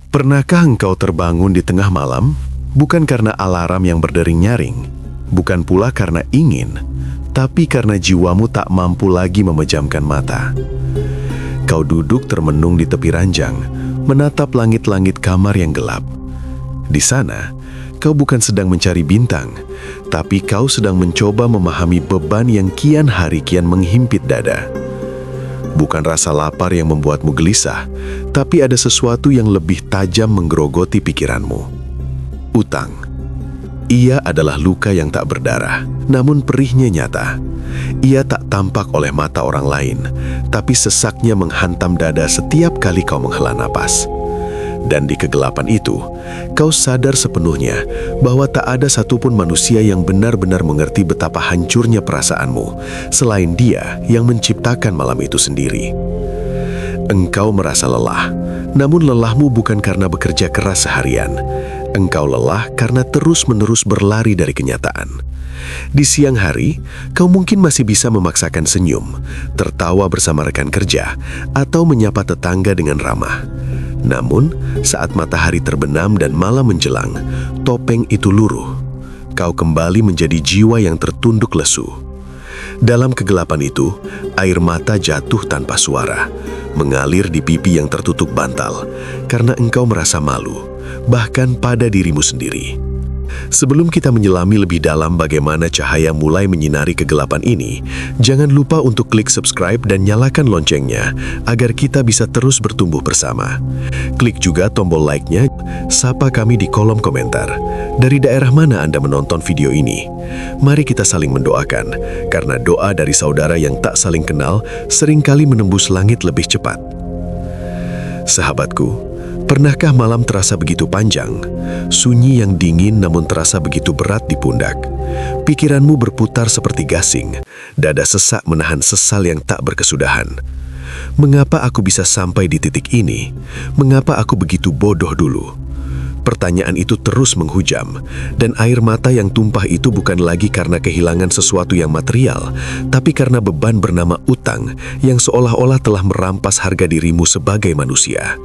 Pernahkah engkau terbangun di tengah malam, bukan karena alarm yang berdering nyaring, bukan pula karena ingin, tapi karena jiwamu tak mampu lagi memejamkan mata? Kau duduk termenung di tepi ranjang, menatap langit-langit kamar yang gelap. Di sana, kau bukan sedang mencari bintang, tapi kau sedang mencoba memahami beban yang kian hari kian menghimpit dada. Bukan rasa lapar yang membuatmu gelisah, tapi ada sesuatu yang lebih tajam menggerogoti pikiranmu. Utang. Ia adalah luka yang tak berdarah, namun perihnya nyata. Ia tak tampak oleh mata orang lain, tapi sesaknya menghantam dada setiap kali kau menghela napas. Dan di kegelapan itu, kau sadar sepenuhnya bahwa tak ada satupun manusia yang benar-benar mengerti betapa hancurnya perasaanmu, selain Dia yang menciptakan malam itu sendiri. Engkau merasa lelah, namun lelahmu bukan karena bekerja keras seharian. Engkau lelah karena terus-menerus berlari dari kenyataan. Di siang hari, kau mungkin masih bisa memaksakan senyum, tertawa bersama rekan kerja, atau menyapa tetangga dengan ramah. Namun, saat matahari terbenam dan malam menjelang, topeng itu luruh. Kau kembali menjadi jiwa yang tertunduk lesu. Dalam kegelapan itu, air mata jatuh tanpa suara, mengalir di pipi yang tertutup bantal, karena engkau merasa malu, bahkan pada dirimu sendiri. Sebelum kita menyelami lebih dalam bagaimana cahaya mulai menyinari kegelapan ini, jangan lupa untuk klik subscribe dan nyalakan loncengnya agar kita bisa terus bertumbuh bersama. Klik juga tombol like-nya, sapa kami di kolom komentar. Dari daerah mana Anda menonton video ini? Mari kita saling mendoakan, karena doa dari saudara yang tak saling kenal seringkali menembus langit lebih cepat. Sahabatku, pernahkah malam terasa begitu panjang, sunyi yang dingin namun terasa begitu berat di pundak? Pikiranmu berputar seperti gasing, dada sesak menahan sesal yang tak berkesudahan. Mengapa aku bisa sampai di titik ini? Mengapa aku begitu bodoh dulu? Pertanyaan itu terus menghujam, dan air mata yang tumpah itu bukan lagi karena kehilangan sesuatu yang material, tapi karena beban bernama utang yang seolah-olah telah merampas harga dirimu sebagai manusia.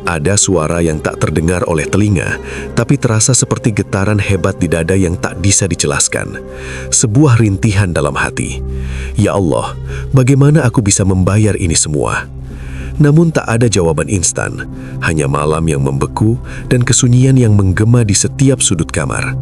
Ada suara yang tak terdengar oleh telinga, tapi terasa seperti getaran hebat di dada yang tak bisa dijelaskan. Sebuah rintihan dalam hati. Ya Allah, bagaimana aku bisa membayar ini semua? Namun tak ada jawaban instan, hanya malam yang membeku dan kesunyian yang menggema di setiap sudut kamar.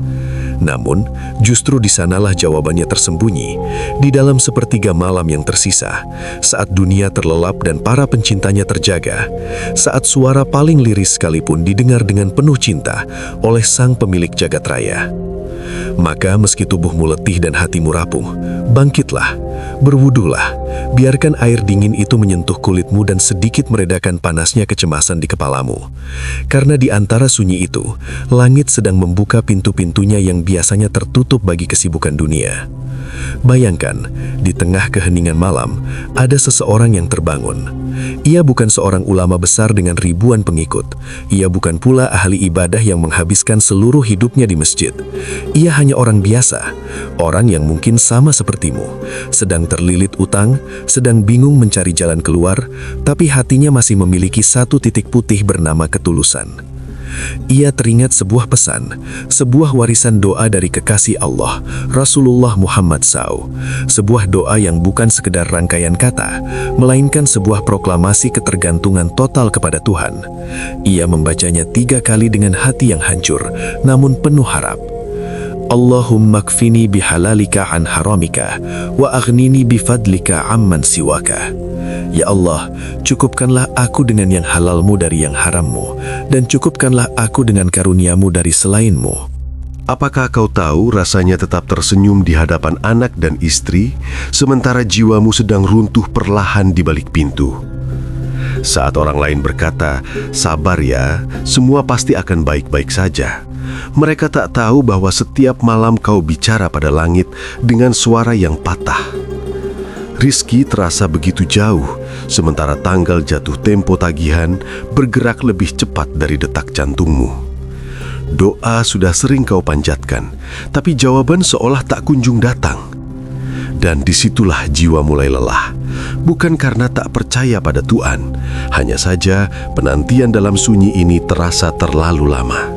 Namun, justru di sanalah jawabannya tersembunyi, di dalam sepertiga malam yang tersisa, saat dunia terlelap dan para pencintanya terjaga, saat suara paling liris sekalipun didengar dengan penuh cinta oleh sang pemilik jagat raya. Maka meski tubuhmu letih dan hatimu rapuh, bangkitlah, berwudulah, biarkan air dingin itu menyentuh kulitmu dan sedikit meredakan panasnya kecemasan di kepalamu. Karena di antara sunyi itu, langit sedang membuka pintu-pintunya yang biasanya tertutup bagi kesibukan dunia. Bayangkan, di tengah keheningan malam, ada seseorang yang terbangun. Ia bukan seorang ulama besar dengan ribuan pengikut. Ia bukan pula ahli ibadah yang menghabiskan seluruh hidupnya di masjid. Ia hanya orang biasa, orang yang mungkin sama sepertimu, sedang terlilit utang, sedang bingung mencari jalan keluar, tapi hatinya masih memiliki satu titik putih bernama ketulusan. Ia teringat sebuah pesan, sebuah warisan doa dari kekasih Allah, Rasulullah Muhammad SAW. Sebuah doa yang bukan sekedar rangkaian kata, melainkan sebuah proklamasi ketergantungan total kepada Tuhan. Ia membacanya 3 kali dengan hati yang hancur, namun penuh harap. Allahumma kfini bihalalika an haramika, wa aghnini bifadlika amman siwaka. Ya Allah, cukupkanlah aku dengan yang halalmu dari yang harammu, dan cukupkanlah aku dengan karuniamu dari selainmu. Apakah kau tahu rasanya tetap tersenyum di hadapan anak dan istri, sementara jiwamu sedang runtuh perlahan di balik pintu? Saat orang lain berkata, sabar ya, semua pasti akan baik-baik saja. Mereka tak tahu bahwa setiap malam kau bicara pada langit dengan suara yang patah. Rizki terasa begitu jauh, sementara tanggal jatuh tempo tagihan bergerak lebih cepat dari detak jantungmu. Doa sudah sering kau panjatkan, tapi jawaban seolah tak kunjung datang. Dan disitulah jiwa mulai lelah, bukan karena tak percaya pada Tuhan. Hanya saja penantian dalam sunyi ini terasa terlalu lama.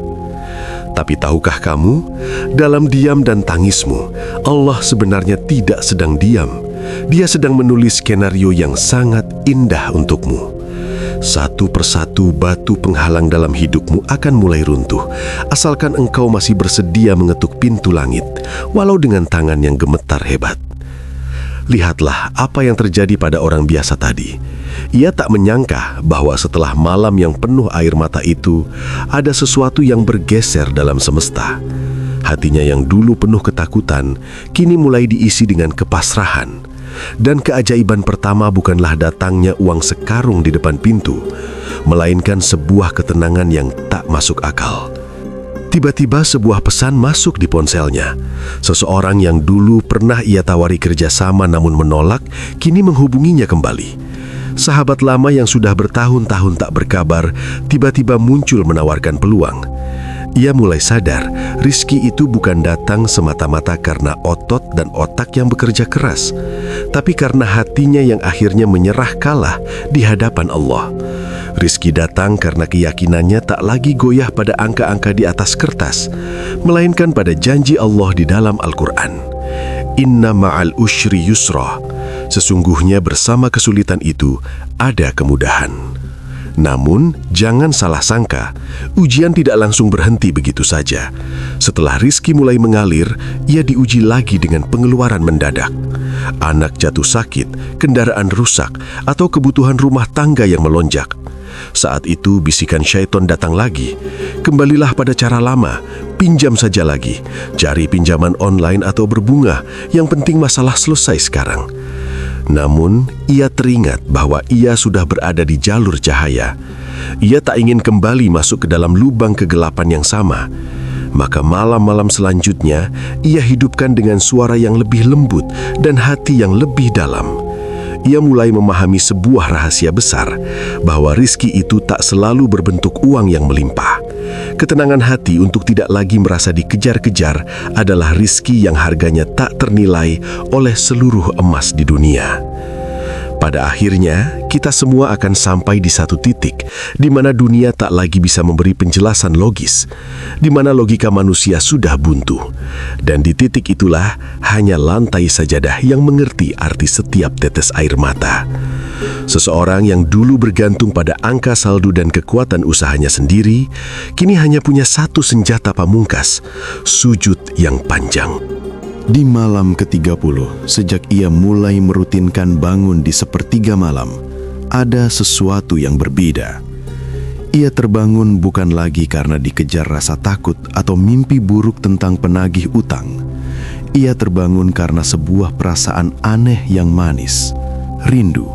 Tapi tahukah kamu, dalam diam dan tangismu, Allah sebenarnya tidak sedang diam. Dia sedang menulis skenario yang sangat indah untukmu. Satu persatu batu penghalang dalam hidupmu akan mulai runtuh, asalkan engkau masih bersedia mengetuk pintu langit, walau dengan tangan yang gemetar hebat. Lihatlah apa yang terjadi pada orang biasa tadi. Ia tak menyangka bahwa setelah malam yang penuh air mata itu, ada sesuatu yang bergeser dalam semesta. Hatinya yang dulu penuh ketakutan, kini mulai diisi dengan kepasrahan. Dan keajaiban pertama bukanlah datangnya uang sekarung di depan pintu, melainkan sebuah ketenangan yang tak masuk akal. Tiba-tiba sebuah pesan masuk di ponselnya. Seseorang yang dulu pernah ia tawari kerjasama namun menolak, kini menghubunginya kembali. Sahabat lama yang sudah bertahun-tahun tak berkabar, tiba-tiba muncul menawarkan peluang. Ia mulai sadar, rizki itu bukan datang semata-mata karena otot dan otak yang bekerja keras, tapi karena hatinya yang akhirnya menyerah kalah di hadapan Allah. Rizki datang karena keyakinannya tak lagi goyah pada angka-angka di atas kertas, melainkan pada janji Allah di dalam Al-Quran. Inna ma'al usyri yusra. Sesungguhnya bersama kesulitan itu ada kemudahan. Namun, jangan salah sangka, ujian tidak langsung berhenti begitu saja. Setelah rizki mulai mengalir, ia diuji lagi dengan pengeluaran mendadak. Anak jatuh sakit, kendaraan rusak, atau kebutuhan rumah tangga yang melonjak. Saat itu bisikan syaitan datang lagi. Kembalilah pada cara lama, pinjam saja lagi. Cari pinjaman online atau berbunga, yang penting masalah selesai sekarang. Namun, ia teringat bahwa ia sudah berada di jalur cahaya. Ia tak ingin kembali masuk ke dalam lubang kegelapan yang sama. Maka malam-malam selanjutnya, ia hidupkan dengan suara yang lebih lembut dan hati yang lebih dalam. Ia mulai memahami sebuah rahasia besar, bahwa rizki itu tak selalu berbentuk uang yang melimpah. Ketenangan hati untuk tidak lagi merasa dikejar-kejar adalah rizki yang harganya tak ternilai oleh seluruh emas di dunia. Pada akhirnya, kita semua akan sampai di satu titik di mana dunia tak lagi bisa memberi penjelasan logis, di mana logika manusia sudah buntu. Dan di titik itulah hanya lantai sajadah yang mengerti arti setiap tetes air mata. Seseorang yang dulu bergantung pada angka saldo dan kekuatan usahanya sendiri, kini hanya punya satu senjata pamungkas, sujud yang panjang. Di malam ke-30, sejak ia mulai merutinkan bangun di sepertiga malam, ada sesuatu yang berbeda. Ia terbangun bukan lagi karena dikejar rasa takut atau mimpi buruk tentang penagih utang. Ia terbangun karena sebuah perasaan aneh yang manis, rindu.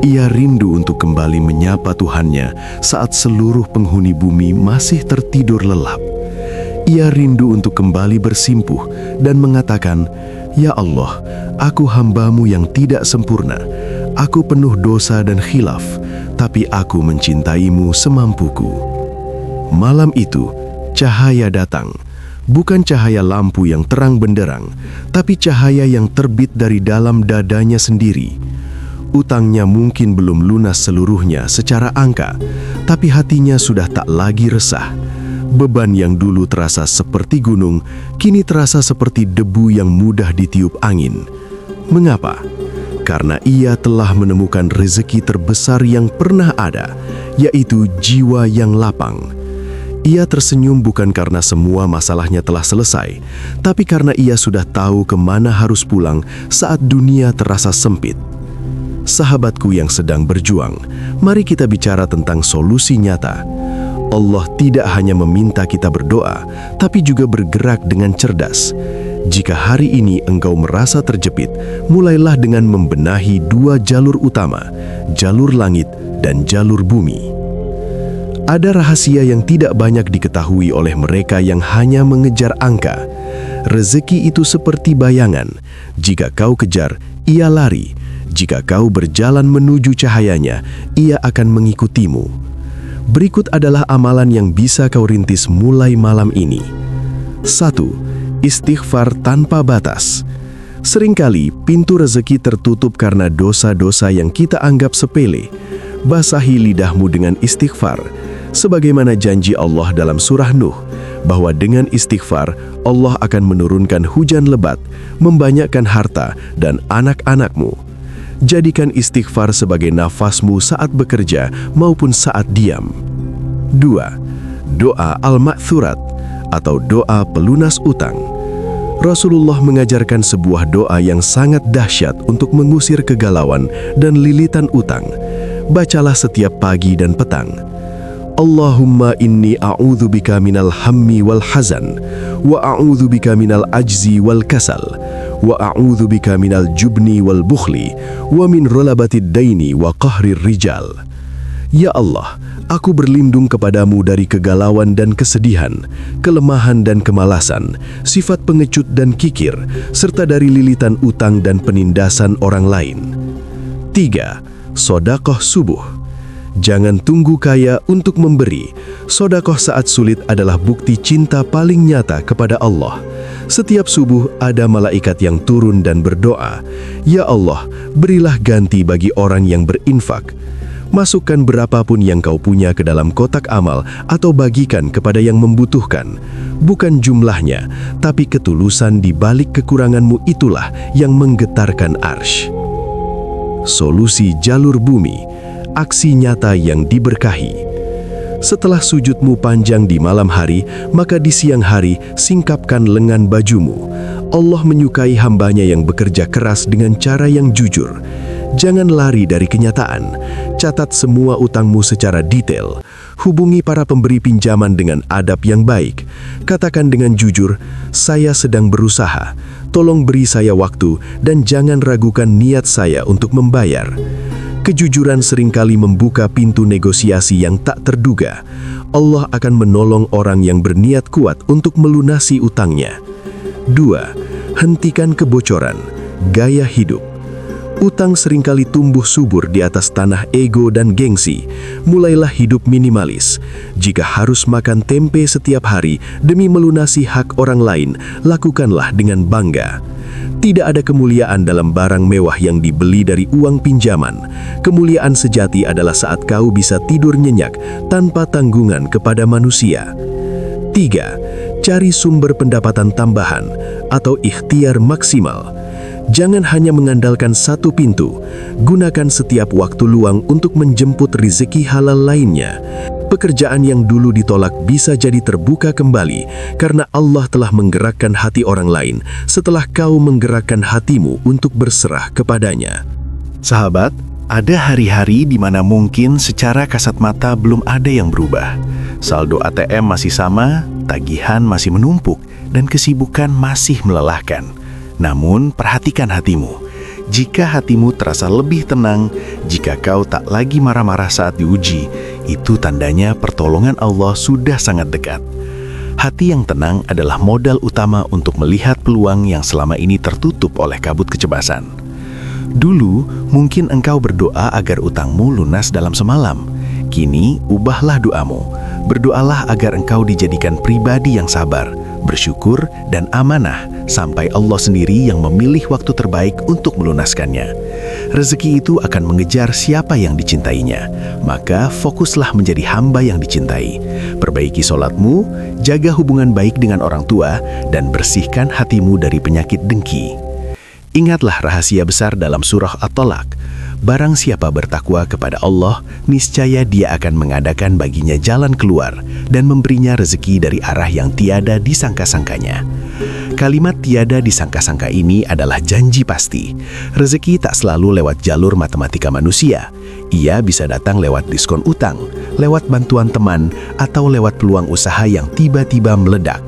Ia rindu untuk kembali menyapa Tuhannya saat seluruh penghuni bumi masih tertidur lelap. Ia rindu untuk kembali bersimpuh dan mengatakan, "Ya Allah, aku hamba-Mu yang tidak sempurna. Aku penuh dosa dan khilaf, tapi aku mencintai-Mu semampuku." Malam itu, cahaya datang. Bukan cahaya lampu yang terang benderang, tapi cahaya yang terbit dari dalam dadanya sendiri. Utangnya mungkin belum lunas seluruhnya secara angka, tapi hatinya sudah tak lagi resah. Beban yang dulu terasa seperti gunung, kini terasa seperti debu yang mudah ditiup angin. Mengapa? Karena ia telah menemukan rezeki terbesar yang pernah ada, yaitu jiwa yang lapang. Ia tersenyum bukan karena semua masalahnya telah selesai, tapi karena ia sudah tahu kemana harus pulang saat dunia terasa sempit. Sahabatku yang sedang berjuang, mari kita bicara tentang solusi nyata. Allah tidak hanya meminta kita berdoa, tapi juga bergerak dengan cerdas. Jika hari ini engkau merasa terjepit, mulailah dengan membenahi dua jalur utama, jalur langit dan jalur bumi. Ada rahasia yang tidak banyak diketahui oleh mereka yang hanya mengejar angka. Rezeki itu seperti bayangan. Jika kau kejar, ia lari. Jika kau berjalan menuju cahayanya, ia akan mengikutimu. Berikut adalah amalan yang bisa kau rintis mulai malam ini. 1. Istighfar tanpa batas. Seringkali pintu rezeki tertutup karena dosa-dosa yang kita anggap sepele. Basahi lidahmu dengan istighfar, sebagaimana janji Allah dalam surah Nuh, bahwa dengan istighfar Allah akan menurunkan hujan lebat, membanyakkan harta dan anak-anakmu. Jadikan istighfar sebagai nafasmu saat bekerja maupun saat diam. 2. Doa al-ma'thurat atau doa pelunas utang. Rasulullah mengajarkan sebuah doa yang sangat dahsyat untuk mengusir kegalauan dan lilitan utang. Bacalah setiap pagi dan petang. Allahumma inni a'udzubika minal hammi wal hazan, wa a'udzubika minal ajzi wal kasal, wa a'udzubika minal jubni wal bukhli, wa min ralabatid daini wa qahrir rijal. Ya Allah, aku berlindung kepadamu dari kegalauan dan kesedihan, kelemahan dan kemalasan, sifat pengecut dan kikir, serta dari lilitan utang dan penindasan orang lain. 3. Sodakoh subuh. Jangan tunggu kaya untuk memberi. Sodakoh saat sulit adalah bukti cinta paling nyata kepada Allah. Setiap subuh ada malaikat yang turun dan berdoa, "Ya Allah, berilah ganti bagi orang yang berinfak." Masukkan berapapun yang kau punya ke dalam kotak amal atau bagikan kepada yang membutuhkan. Bukan jumlahnya, tapi ketulusan di balik kekuranganmu itulah yang menggetarkan arsy. Solusi jalur bumi, aksi nyata yang diberkahi. Setelah sujudmu panjang di malam hari, maka di siang hari singkapkan lengan bajumu. Allah menyukai hambanya yang bekerja keras dengan cara yang jujur. Jangan lari dari kenyataan. Catat semua utangmu secara detail. Hubungi para pemberi pinjaman dengan adab yang baik. Katakan dengan jujur, "Saya sedang berusaha. Tolong beri saya waktu dan jangan ragukan niat saya untuk membayar." Kejujuran seringkali membuka pintu negosiasi yang tak terduga. Allah akan menolong orang yang berniat kuat untuk melunasi utangnya. 2. Hentikan kebocoran. Gaya hidup. Utang seringkali tumbuh subur di atas tanah ego dan gengsi. Mulailah hidup minimalis. Jika harus makan tempe setiap hari demi melunasi hak orang lain, lakukanlah dengan bangga. Tidak ada kemuliaan dalam barang mewah yang dibeli dari uang pinjaman. Kemuliaan sejati adalah saat kau bisa tidur nyenyak tanpa tanggungan kepada manusia. 3. Cari sumber pendapatan tambahan atau ikhtiar maksimal. Jangan hanya mengandalkan satu pintu. Gunakan setiap waktu luang untuk menjemput rezeki halal lainnya. Pekerjaan yang dulu ditolak bisa jadi terbuka kembali karena Allah telah menggerakkan hati orang lain setelah kau menggerakkan hatimu untuk berserah kepadanya. Sahabat, ada hari-hari di mana mungkin secara kasat mata belum ada yang berubah. Saldo ATM masih sama, tagihan masih menumpuk, dan kesibukan masih melelahkan. Namun, perhatikan hatimu. Jika hatimu terasa lebih tenang, jika kau tak lagi marah-marah saat diuji, itu tandanya pertolongan Allah sudah sangat dekat. Hati yang tenang adalah modal utama untuk melihat peluang yang selama ini tertutup oleh kabut kecemasan. Dulu, mungkin engkau berdoa agar utangmu lunas dalam semalam. Kini, ubahlah doamu. Berdoalah agar engkau dijadikan pribadi yang sabar, bersyukur, dan amanah, sampai Allah sendiri yang memilih waktu terbaik untuk melunaskannya. Rezeki itu akan mengejar siapa yang dicintainya, maka fokuslah menjadi hamba yang dicintai. Perbaiki sholatmu, jaga hubungan baik dengan orang tua, dan bersihkan hatimu dari penyakit dengki. Ingatlah rahasia besar dalam surah At-Talaq. Barang siapa bertakwa kepada Allah, niscaya Dia akan mengadakan baginya jalan keluar dan memberinya rezeki dari arah yang tiada disangka-sangkanya. Kalimat tiada disangka-sangka ini adalah janji pasti. Rezeki tak selalu lewat jalur matematika manusia. Ia bisa datang lewat diskon utang, lewat bantuan teman, atau lewat peluang usaha yang tiba-tiba meledak.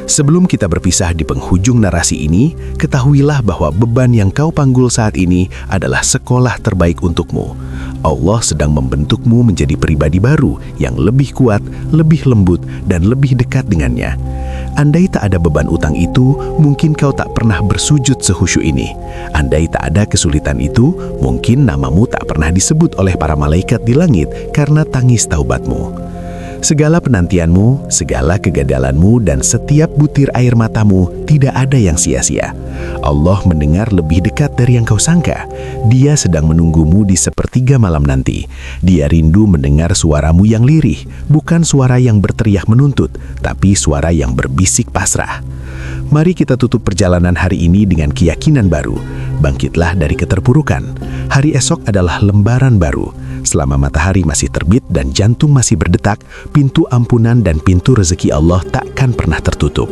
Sebelum kita berpisah di penghujung narasi ini, ketahuilah bahwa beban yang kau panggul saat ini adalah sekolah terbaik untukmu. Allah sedang membentukmu menjadi pribadi baru yang lebih kuat, lebih lembut, dan lebih dekat dengannya. Andai tak ada beban utang itu, mungkin kau tak pernah bersujud sehusyuk ini. Andai tak ada kesulitan itu, mungkin namamu tak pernah disebut oleh para malaikat di langit karena tangis taubatmu. Segala penantianmu, segala kegagalanmu, dan setiap butir air matamu tidak ada yang sia-sia. Allah mendengar lebih dekat dari yang kau sangka. Dia sedang menunggumu di sepertiga malam nanti. Dia rindu mendengar suaramu yang lirih, bukan suara yang berteriak menuntut, tapi suara yang berbisik pasrah. Mari kita tutup perjalanan hari ini dengan keyakinan baru. Bangkitlah dari keterpurukan. Hari esok adalah lembaran baru. Selama matahari masih terbit dan jantung masih berdetak, pintu ampunan dan pintu rezeki Allah takkan pernah tertutup.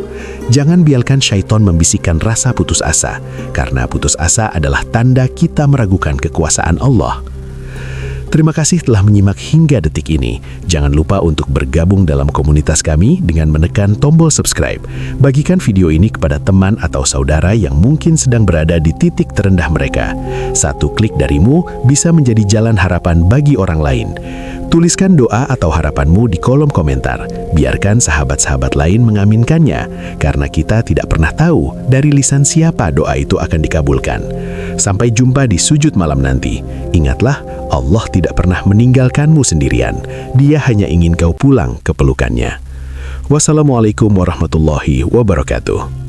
Jangan biarkan syaitan membisikkan rasa putus asa, karena putus asa adalah tanda kita meragukan kekuasaan Allah. Terima kasih telah menyimak hingga detik ini. Jangan lupa untuk bergabung dalam komunitas kami dengan menekan tombol subscribe. Bagikan video ini kepada teman atau saudara yang mungkin sedang berada di titik terendah mereka. Satu klik darimu bisa menjadi jalan harapan bagi orang lain. Tuliskan doa atau harapanmu di kolom komentar. Biarkan sahabat-sahabat lain mengaminkannya, karena kita tidak pernah tahu dari lisan siapa doa itu akan dikabulkan. Sampai jumpa di sujud malam nanti. Ingatlah, Allah tidak pernah meninggalkanmu sendirian. Dia hanya ingin kau pulang ke pelukannya. Wassalamualaikum warahmatullahi wabarakatuh.